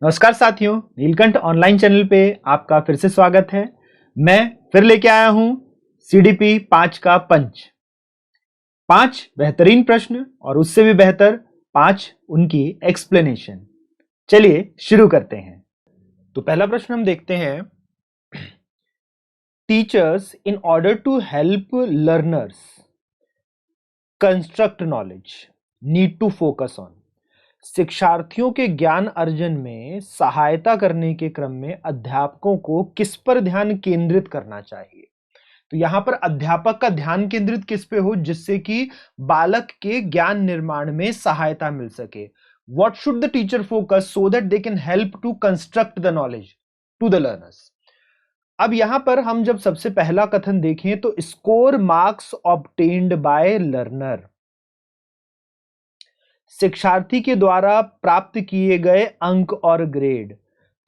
नमस्कार साथियों, Neelkanth online channel पे आपका फिर से स्वागत है। मैं फिर लेके आया हूं सीडीपी 5 का पंच। 5 बेहतरीन प्रश्न और उससे भी बेहतर 5 उनकी एक्सप्लेनेशन। चलिए शुरू करते हैं। तो पहला प्रश्न हम देखते हैं। Teachers in order to help learners construct knowledge need to focus on. शिक्षार्थियों के ज्ञान अर्जन में सहायता करने के क्रम में अध्यापकों को किस पर ध्यान केंद्रित करना चाहिए। तो यहां पर अध्यापक का ध्यान केंद्रित किस पे हो, जिससे कि बालक के ज्ञान निर्माण में सहायता मिल सके। What should the teacher focus so that they can help to construct the knowledge to the learners. अब यहां पर हम जब सबसे पहला कथन देखें तो score marks obtained by learner, शिक्षार्थी के द्वारा प्राप्त किए गए अंक और ग्रेड।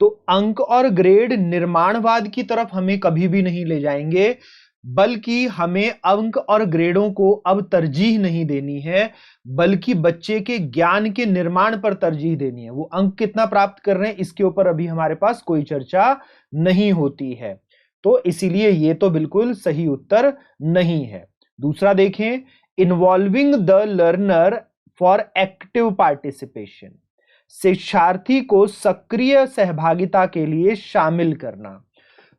तो अंक और ग्रेड निर्माणवाद की तरफ हमें कभी भी नहीं ले जाएंगे, बल्कि हमें अंक और ग्रेडों को अब तरजीह नहीं देनी है, बल्कि बच्चे के ज्ञान के निर्माण पर तरजीह देनी है। वो अंक कितना प्राप्त कर रहे हैं इसके ऊपर अभी हमारे पास कोई चर्चा नहीं होती है। तो इसीलिए ये तो बिल्कुल सही उत्तर नहीं है। दूसरा देखें, involving the learner for active participation, शिक्षार्थी को सक्रिय सहभागिता के लिए शामिल करना।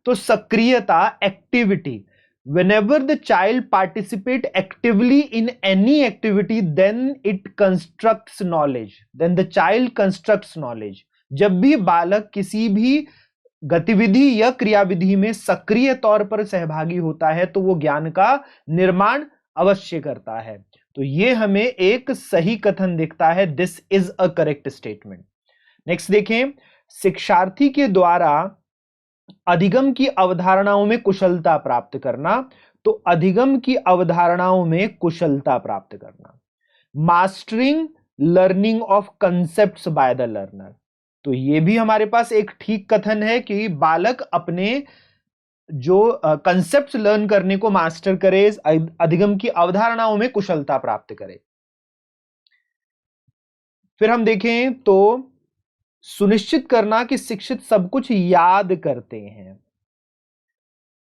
तो सक्रियता, activity, whenever the child participate actively in any activity then it constructs knowledge, then the child constructs knowledge। जब भी बालक किसी भी गतिविधि या क्रियाविधि में सक्रिय तौर पर सहभागी होता है तो वो ज्ञान का निर्माण अवश्य करता है। तो ये हमें एक सही कथन दिखता है। This is a correct statement. Next देखें, शिक्षार्थी के द्वारा अधिगम की अवधारणाओं में कुशलता प्राप्त करना। तो अधिगम की अवधारणाओं में कुशलता प्राप्त करना, mastering learning of concepts by the learner. तो यह भी हमारे पास एक ठीक कथन है कि बालक अपने जो कंसेप्ट लर्न करने को मास्टर करे, अधिगम की अवधारणाओं में कुशलता प्राप्त करे। फिर हम देखें तो सुनिश्चित करना कि शिक्षित सब कुछ याद करते हैं,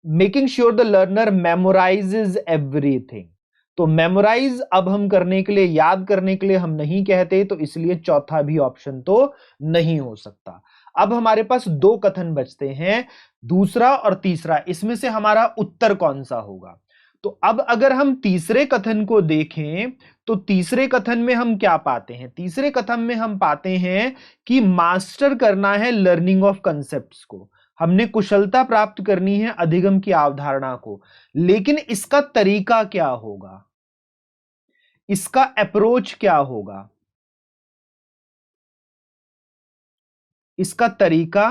making sure the learner memorises everything. तो मेमोराइज अब हम करने के लिए, याद करने के लिए हम नहीं कहते, तो इसलिए चौथा भी ऑप्शन तो नहीं हो सकता। अब हमारे पास दो कथन बचते हैं, दूसरा और तीसरा। इसमें से हमारा उत्तर कौन सा होगा? तो अब अगर हम तीसरे कथन को देखें तो तीसरे कथन में हम क्या पाते हैं? तीसरे कथन में हम पाते हैं कि मास्टर करना है लर्निंग ऑफ कंसेप्ट्स को, हमने कुशलता प्राप्त करनी है अधिगम की अवधारणा को। लेकिन इसका तरीका क्या होगा, इसका अप्रोच क्या होगा, इसका तरीका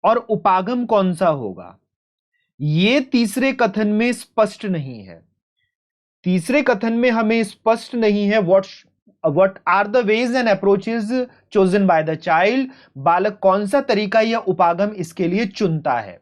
और उपागम कौन सा होगा, यह तीसरे कथन में स्पष्ट नहीं है। तीसरे कथन में हमें स्पष्ट नहीं है what are the ways and approaches chosen by the child। बालक कौन सा तरीका या उपागम इसके लिए चुनता है।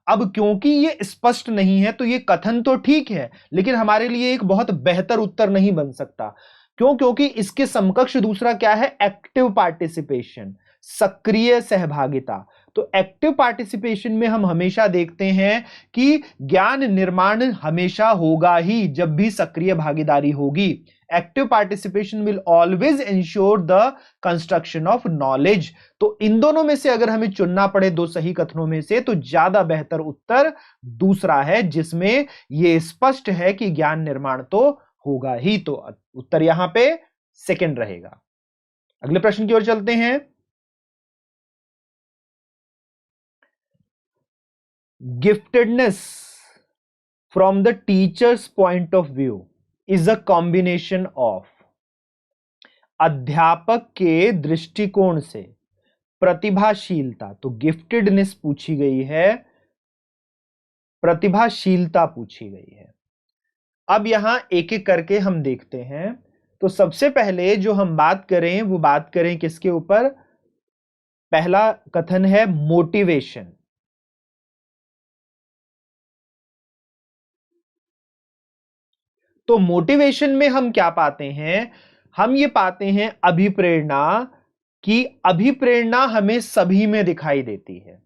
अब क्योंकि ये स्पष्ट नहीं है तो ये कथन तो ठीक है, लेकिन हमारे लिए एक बहुत बेहतर उत्तर नहीं बन सकता। क्यों? क्योंकि इसके समकक्ष दूसरा क्या है? एक्टिव पार्टिसिपेशन, सक्रिय सहभागिता। तो एक्टिव पार्टिसिपेशन में हम हमेशा देखते हैं कि ज्ञान निर्माण हमेशा होगा ही जब भी सक्रिय भागीदारी होगी। Active participation will always ensure the construction of knowledge. तो इन दोनों में से अगर हमें चुनना पड़े दो सही कथनों में से, तो ज्यादा बेहतर उत्तर दूसरा है, जिसमें यह स्पष्ट है कि ज्ञान निर्माण तो होगा ही। तो उत्तर यहां पे सेकंड रहेगा। अगले प्रश्न की ओर चलते हैं। Giftedness from the teachers point of view is a combination of, अध्यापक के दृष्टिकोण से प्रतिभाशीलता। तो गिफ्टेडनेस पूछी गई है, प्रतिभाशीलता पूछी गई है। अब यहां एक एक करके हम देखते हैं। तो सबसे पहले जो हम बात करें वो बात करें किसके ऊपर? पहला कथन है मोटिवेशन। तो मोटिवेशन में हम क्या पाते हैं? हम ये पाते हैं अभिप्रेरणा, कि अभिप्रेरणा हमें सभी में दिखाई देती है।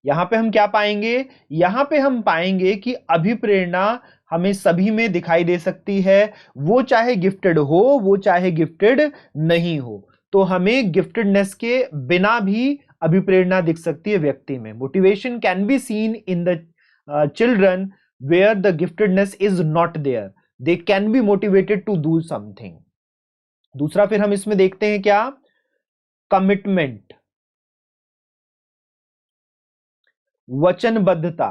यहां पे हम क्या पाएंगे? यहां पे हम पाएंगे कि अभिप्रेरणा हमें सभी में दिखाई दे सकती है, वो चाहे गिफ्टेड हो, वो चाहे गिफ्टेड नहीं हो। तो हमें गिफ्टेडनेस के बिना भी अभिप्रेरणा दिख सकती है व्यक्ति में। Motivation can be seen in the children where the giftedness is not there, they can be motivated to do something. दूसरा फिर हम इसमें देखते हैं क्या? कमिटमेंट, वचनबद्धता।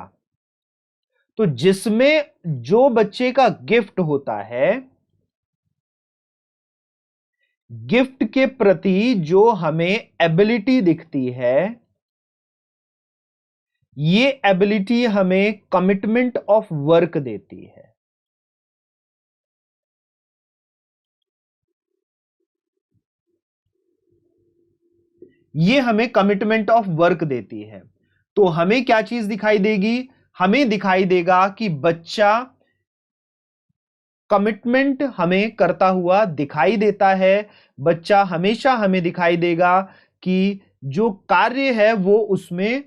तो जिसमें जो बच्चे का गिफ्ट होता है, गिफ्ट के प्रति जो हमें एबिलिटी दिखती है, ये एबिलिटी हमें कमिटमेंट ऑफ वर्क देती है। ये हमें कमिटमेंट ऑफ वर्क देती है। तो हमें क्या चीज दिखाई देगी? हमें दिखाई देगा कि बच्चा कमिटमेंट हमें करता हुआ दिखाई देता है। बच्चा हमेशा हमें दिखाई देगा कि जो कार्य है वो उसमें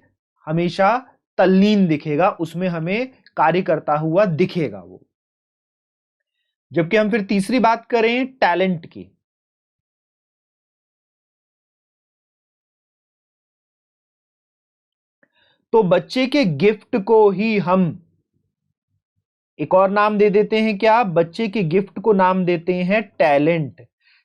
हमेशा तल्लीन दिखेगा, उसमें हमें कार्य करता हुआ दिखेगा वो। जबकि हम फिर तीसरी बात करें टैलेंट की, तो बच्चे के गिफ्ट को ही हम एक और नाम दे देते हैं क्या? बच्चे के गिफ्ट को नाम देते हैं टैलेंट।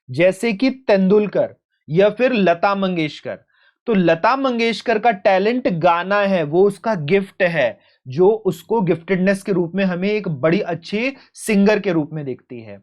जैसे कि तेंदुलकर या फिर लता मंगेशकर। तो लता मंगेशकर का टैलेंट गाना है, वो उसका गिफ्ट है, जो उसको गिफ्टेडनेस के रूप में हमें एक बड़ी अच्छी सिंगर के रूप में दिखती है।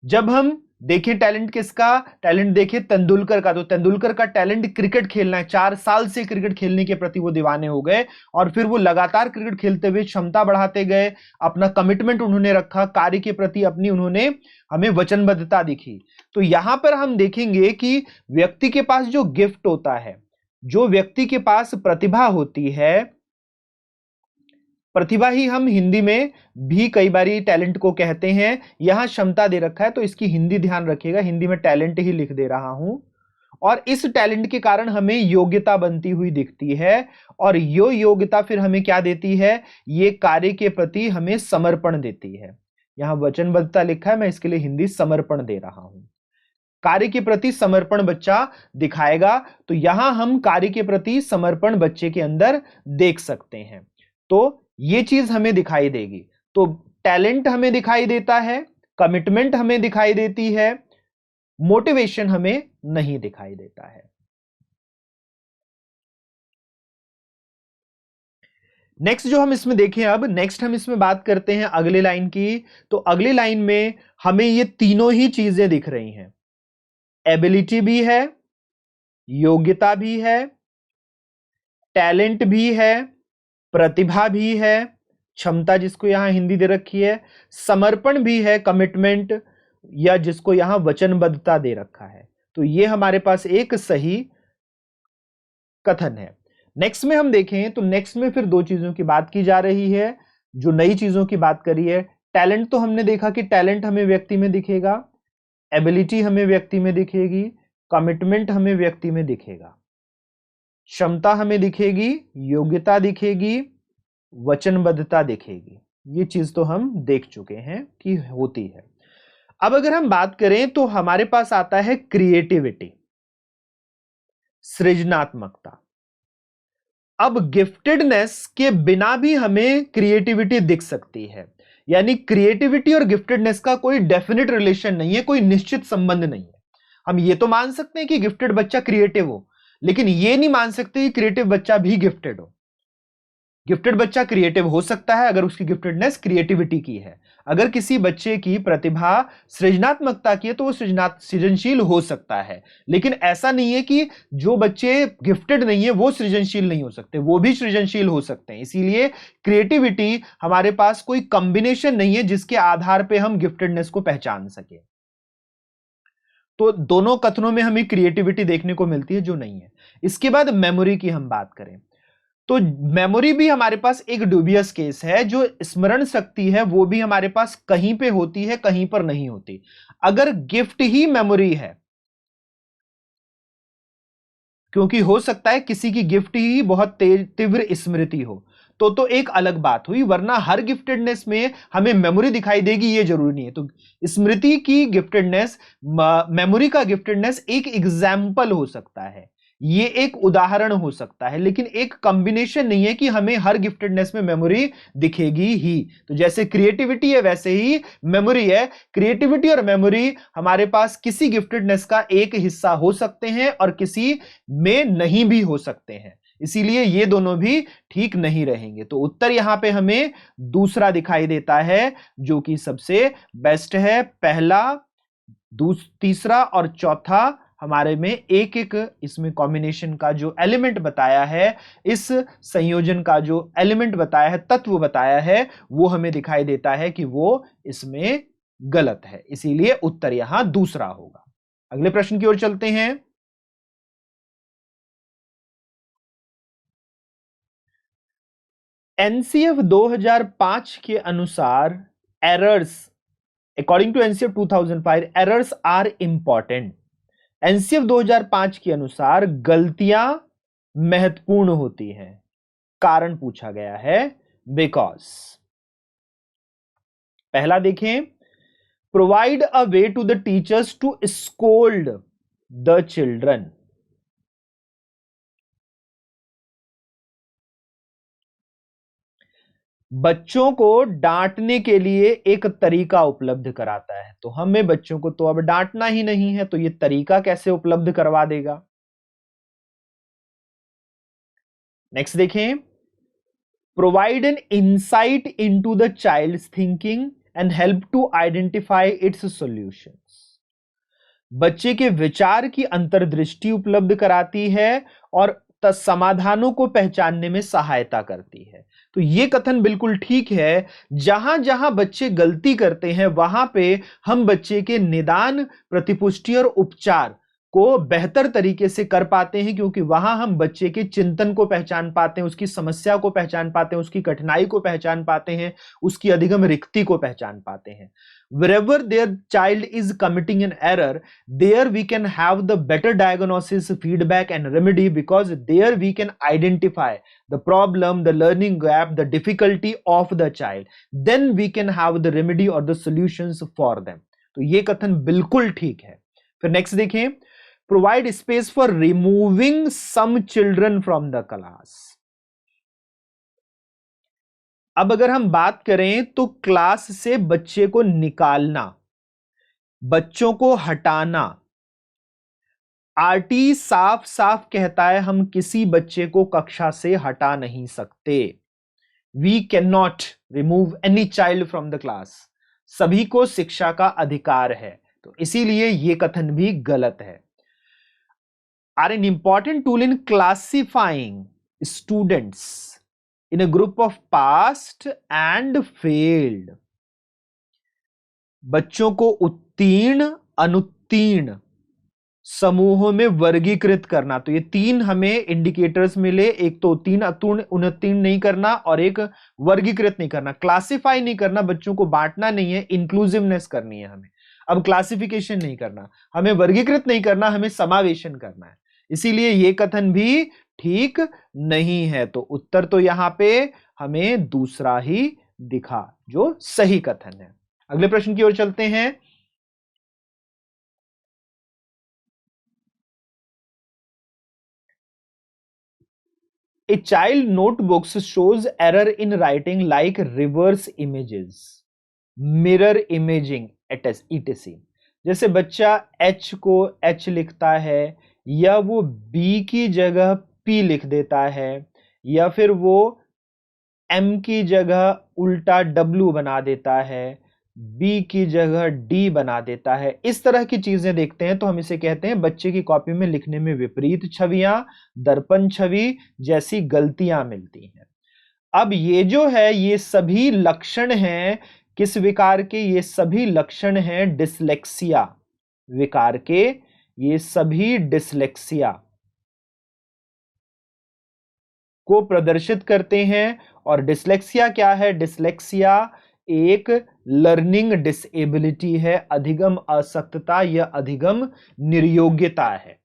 जब हम देखें टैलेंट किसका, टैलेंट देखें तेंदुलकर का, तो तेंदुलकर का टैलेंट क्रिकेट खेलना है। 4 साल से क्रिकेट खेलने के प्रति वो दीवाने हो गए और फिर वो लगातार क्रिकेट खेलते हुए क्षमता बढ़ाते गए, अपना कमिटमेंट उन्होंने रखा, कार्य के प्रति अपनी उन्होंने हमें वचनबद्धता दिखी। तो यहां पर हम देखेंगे कि व्यक्ति के पास जो गिफ्ट होता है, जो व्यक्ति के पास प्रतिभा होती है, प्रतिभा ही हम हिंदी में भी कई बारी टैलेंट को कहते हैं। यहां क्षमता दे रखा है तो इसकी हिंदी ध्यान रखिएगा, हिंदी में टैलेंट ही लिख दे रहा हूं। और इस टैलेंट के कारण हमें योग्यता बनती हुई दिखती है, और यो योग्यता फिर हमें क्या देती है? ये कार्य के प्रति हमें समर्पण देती है। यहां वचनबद्धता लिखा है, मैं इसके लिए हिंदी समर्पण दे रहा हूं। कार्य के प्रति समर्पण बच्चा दिखाएगा, तो यहां हम कार्य के प्रति समर्पण बच्चे के अंदर देख सकते हैं। तो ये चीज हमें दिखाई देगी। तो टैलेंट हमें दिखाई देता है, कमिटमेंट हमें दिखाई देती है, मोटिवेशन हमें नहीं दिखाई देता है। नेक्स्ट जो हम इसमें देखें, अब नेक्स्ट हम इसमें बात करते हैं अगले लाइन की। तो अगली लाइन में हमें ये तीनों ही चीजें दिख रही हैं। एबिलिटी भी है, योग्यता भी है, टैलेंट भी है, प्रतिभा भी है, क्षमता जिसको यहां हिंदी दे रखी है, समर्पण भी है, कमिटमेंट, या जिसको यहां वचनबद्धता दे रखा है। तो ये हमारे पास एक सही कथन है। नेक्स्ट में हम देखें तो नेक्स्ट में फिर दो चीजों की बात की जा रही है, जो नई चीजों की बात करी है। टैलेंट तो हमने देखा कि टैलेंट हमें व्यक्ति में दिखेगा, एबिलिटी हमें व्यक्ति में दिखेगी, कमिटमेंट हमें व्यक्ति में दिखेगा, क्षमता हमें दिखेगी, योग्यता दिखेगी, वचनबद्धता दिखेगी। ये चीज तो हम देख चुके हैं कि होती है। अब अगर हम बात करें तो हमारे पास आता है क्रिएटिविटी, सृजनात्मकता। अब गिफ्टेडनेस के बिना भी हमें क्रिएटिविटी दिख सकती है, यानी क्रिएटिविटी और गिफ्टेडनेस का कोई डेफिनेट रिलेशन नहीं है, कोई निश्चित संबंध नहीं है। हम ये तो मान सकते हैं कि गिफ्टेड बच्चा क्रिएटिव हो, लेकिन ये नहीं मान सकते कि क्रिएटिव बच्चा भी गिफ्टेड हो। गिफ्टेड बच्चा क्रिएटिव हो सकता है अगर उसकी गिफ्टेडनेस क्रिएटिविटी की है। अगर किसी बच्चे की प्रतिभा सृजनात्मकता की है तो वो सृजनशील हो सकता है। लेकिन ऐसा नहीं है कि जो बच्चे गिफ्टेड नहीं है वो सृजनशील नहीं हो सकते, वो भी सृजनशील हो सकते हैं। इसीलिए क्रिएटिविटी हमारे पास कोई कॉम्बिनेशन नहीं है जिसके आधार पर हम गिफ्टेडनेस को पहचान सके। तो दोनों कथनों में हमें क्रिएटिविटी देखने को मिलती है जो नहीं है। इसके बाद मेमोरी की हम बात करें तो मेमोरी भी हमारे पास एक ड्यूबियस केस है। जो स्मरण शक्ति है वो भी हमारे पास कहीं पे होती है, कहीं पर नहीं होती। अगर गिफ्ट ही मेमोरी है क्योंकि हो सकता है किसी की गिफ्ट ही बहुत तीव्र स्मृति हो, तो एक अलग बात हुई, वरना हर गिफ्टेडनेस में हमें मेमोरी दिखाई देगी ये जरूरी नहीं है। तो स्मृति की गिफ्टेडनेस, मेमोरी का गिफ्टेडनेस एक एग्जाम्पल हो सकता है, ये एक उदाहरण हो सकता है, लेकिन एक कॉम्बिनेशन नहीं है कि हमें हर गिफ्टेडनेस में मेमोरी दिखेगी ही। तो जैसे क्रिएटिविटी है वैसे ही मेमोरी है। क्रिएटिविटी और मेमोरी हमारे पास किसी गिफ्टेडनेस का एक हिस्सा हो सकते हैं और किसी में नहीं भी हो सकते हैं, इसीलिए ये दोनों भी ठीक नहीं रहेंगे। तो उत्तर यहां पे हमें दूसरा दिखाई देता है, जो कि सबसे बेस्ट है। पहला, तीसरा और चौथा हमारे में एक एक इसमें कॉम्बिनेशन का जो एलिमेंट बताया है, इस संयोजन का जो एलिमेंट बताया है, तत्व बताया है, वो हमें दिखाई देता है कि वो इसमें गलत है, इसीलिए उत्तर यहां दूसरा होगा। अगले प्रश्न की ओर चलते हैं। एनसीएफ 2005 के अनुसार errors, according to NCF 2005, errors are important. NCF 2005 के अनुसार गलतियां महत्वपूर्ण होती हैं। कारण पूछा गया है बिकॉज, पहला देखें, provide a way to the teachers to scold the children. बच्चों को डांटने के लिए एक तरीका उपलब्ध कराता है। तो हमें बच्चों को तो अब डांटना ही नहीं है, तो ये तरीका कैसे उपलब्ध करवा देगा। नेक्स्ट देखें, provide an insight into the child's thinking and help to identify its solutions. बच्चे के विचार की अंतर्दृष्टि उपलब्ध कराती है और समाधानों को पहचानने में सहायता करती है। तो ये कथन बिल्कुल ठीक है। जहां जहां बच्चे गलती करते हैं वहां पे हम बच्चे के निदान, प्रतिपुष्टि और उपचार को बेहतर तरीके से कर पाते हैं, क्योंकि वहां हम बच्चे के चिंतन को पहचान पाते हैं, उसकी समस्या को पहचान पाते हैं, उसकी कठिनाई को पहचान पाते हैं, उसकी अधिगम रिक्ति को पहचान पाते हैं। Wherever their child is committing an error, there we can have the better diagnosis, feedback and remedy, because there we can identify the problem, the learning gap, the difficulty of the child. Then we can have the remedy or the solutions for them. तो ये कथन बिल्कुल ठीक है। फिर next देखें, provide space for removing some children from the class. अब अगर हम बात करें तो क्लास से बच्चे को निकालना, बच्चों को हटाना, आरटी साफ साफ कहता है हम किसी बच्चे को कक्षा से हटा नहीं सकते। We can not remove any child from the class. सभी को शिक्षा का अधिकार है, तो इसीलिए यह कथन भी गलत है। Are an important tool in classifying students in a group of passed and failed। बच्चों को उत्तीर्ण, अनुत्तीर्ण समूहों में वर्गीकृत करना। तो ये तीन हमें इंडिकेटर्स मिले, एक तो उत्तीर्ण, अनुत्तीर्ण नहीं करना, और एक वर्गीकृत नहीं करना। क्लासिफाई नहीं करना, बच्चों को बांटना नहीं है, इंक्लूसिवनेस करनी है हमें। अब क्लासिफिकेशन नहीं करना, हमें वर्गीकृत नहीं करना, हमें समावेशन करना है। इसीलिए ये कथन भी ठीक नहीं है। तो उत्तर तो यहां पे हमें दूसरा ही दिखा, जो सही कथन है। अगले प्रश्न की ओर चलते हैं। A child notebooks shows error in writing like reverse images, mirror imaging etc। जैसे बच्चा H को H लिखता है, या वो B की जगह P लिख देता है, या फिर वो M की जगह उल्टा W बना देता है, B की जगह D बना देता है। इस तरह की चीजें देखते हैं तो हम इसे कहते हैं बच्चे की कॉपी में लिखने में विपरीत छवियां, दर्पण छवि जैसी गलतियां मिलती हैं। अब ये जो है, ये सभी लक्षण हैं किस विकार के? ये सभी लक्षण हैं डिसलेक्सिया विकार के। ये सभी डिसलेक्सिया को प्रदर्शित करते हैं। और डिसलेक्सिया क्या है? डिसलेक्सिया एक लर्निंग डिसेबिलिटी है, अधिगम अशक्तता या अधिगम निर्योग्यता है।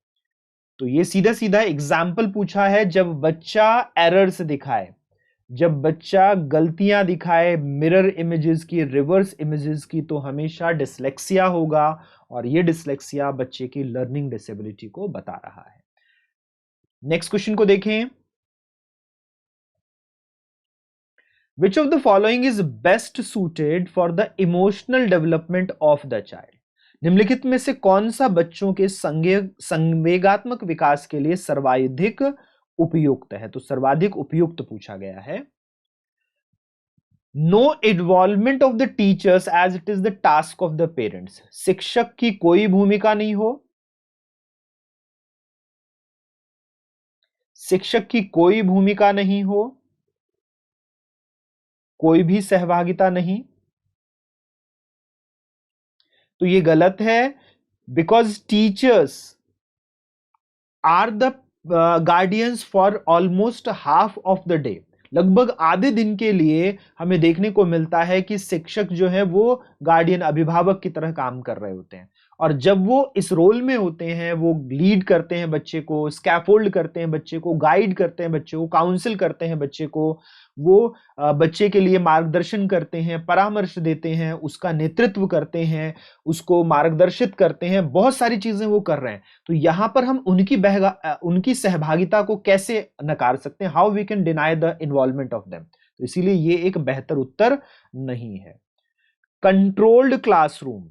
तो ये सीधा सीधा एग्जाम्पल पूछा है, जब बच्चा एरर्स दिखाए, जब बच्चा गलतियां दिखाए मिरर इमेजेस की, रिवर्स इमेजेस की, तो हमेशा डिसलेक्सिया होगा, और ये डिसलेक्सिया बच्चे की लर्निंग डिसेबिलिटी को बता रहा है। नेक्स्ट क्वेश्चन को देखें। Which of the following is best suited for the emotional development of the child? निम्नलिखित में से कौन सा बच्चों के संवेगात्मक विकास के लिए सर्वाधिक उपयुक्त है? तो सर्वाधिक उपयुक्त पूछा गया है। No involvement of the teachers as it is the task of the parents. शिक्षक की कोई भूमिका नहीं हो, शिक्षक की कोई भूमिका नहीं हो, कोई भी सहभागिता नहीं, तो ये गलत है। Because teachers are the guardians for almost half of the day. लगभग आधे दिन के लिए हमें देखने को मिलता है कि शिक्षक जो है वो गार्डियन, अभिभावक की तरह काम कर रहे होते हैं, और जब वो इस रोल में होते हैं, वो लीड करते हैं बच्चे को, स्कैफोल्ड करते हैं बच्चे को, गाइड करते हैं बच्चे को, काउंसिल करते हैं बच्चे को, वो बच्चे के लिए मार्गदर्शन करते हैं, परामर्श देते हैं, उसका नेतृत्व करते हैं, उसको मार्गदर्शित करते हैं, बहुत सारी चीजें वो कर रहे हैं। तो यहां पर हम उनकी सहभागिता को कैसे नकार सकते हैं? How we can deny the involvement of them? तो इसीलिए ये एक बेहतर उत्तर नहीं है। कंट्रोल्ड क्लासरूम,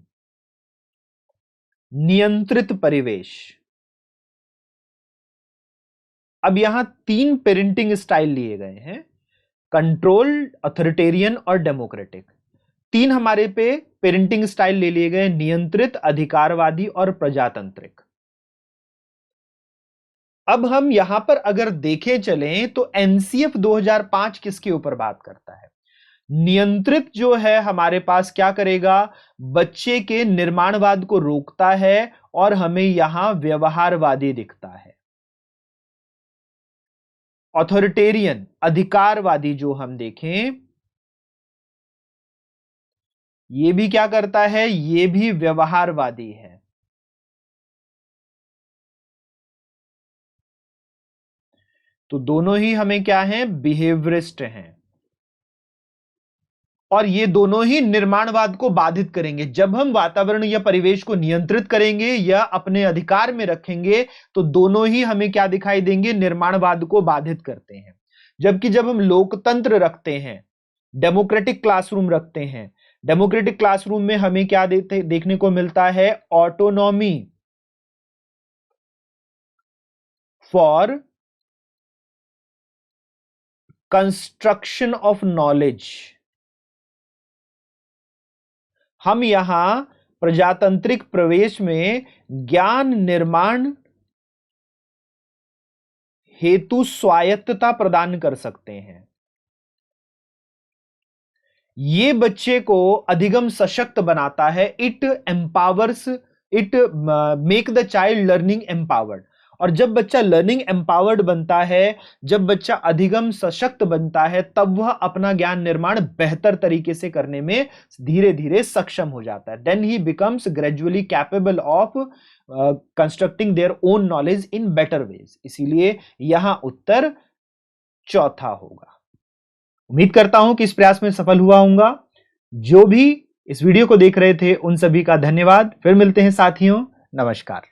नियंत्रित परिवेश। अब यहां 3 पेरेंटिंग स्टाइल लिए गए हैं, कंट्रोल्ड, अथॉरिटेरियन और डेमोक्रेटिक। 3 हमारे पे पेरेंटिंग स्टाइल ले लिए गए, नियंत्रित, अधिकारवादी और प्रजातांत्रिक। अब हम यहां पर अगर देखें चलें तो एनसीएफ 2005 किसके ऊपर बात करता है? नियंत्रित जो है हमारे पास क्या करेगा? बच्चे के निर्माणवाद को रोकता है, और हमें यहां व्यवहारवादी दिखता है। ऑथोरिटेरियन, अधिकारवादी जो हम देखें, ये भी क्या करता है? ये भी व्यवहारवादी है। तो दोनों ही हमें क्या हैं? बिहेवियरिस्ट हैं। और ये दोनों ही निर्माणवाद को बाधित करेंगे। जब हम वातावरण या परिवेश को नियंत्रित करेंगे या अपने अधिकार में रखेंगे, तो दोनों ही हमें क्या दिखाई देंगे? निर्माणवाद को बाधित करते हैं। जबकि जब हम लोकतंत्र रखते हैं, डेमोक्रेटिक क्लासरूम रखते हैं, डेमोक्रेटिक क्लासरूम में हमें क्या देखने को मिलता है? Autonomy for construction of knowledge. हम यहां प्रजातांत्रिक प्रवेश में ज्ञान निर्माण हेतु स्वायत्तता प्रदान कर सकते हैं। ये बच्चे को अधिगम सशक्त बनाता है। It empowers, it make the child learning empowered. और जब बच्चा लर्निंग एम्पावर्ड बनता है, जब बच्चा अधिगम सशक्त बनता है, तब वह अपना ज्ञान निर्माण बेहतर तरीके से करने में धीरे धीरे सक्षम हो जाता है। Then he becomes gradually capable of constructing their own knowledge in better ways. इसीलिए यहां उत्तर चौथा होगा। उम्मीद करता हूं कि इस प्रयास में सफल हुआ होऊंगा। जो भी इस वीडियो को देख रहे थे उन सभी का धन्यवाद। फिर मिलते हैं साथियों, नमस्कार।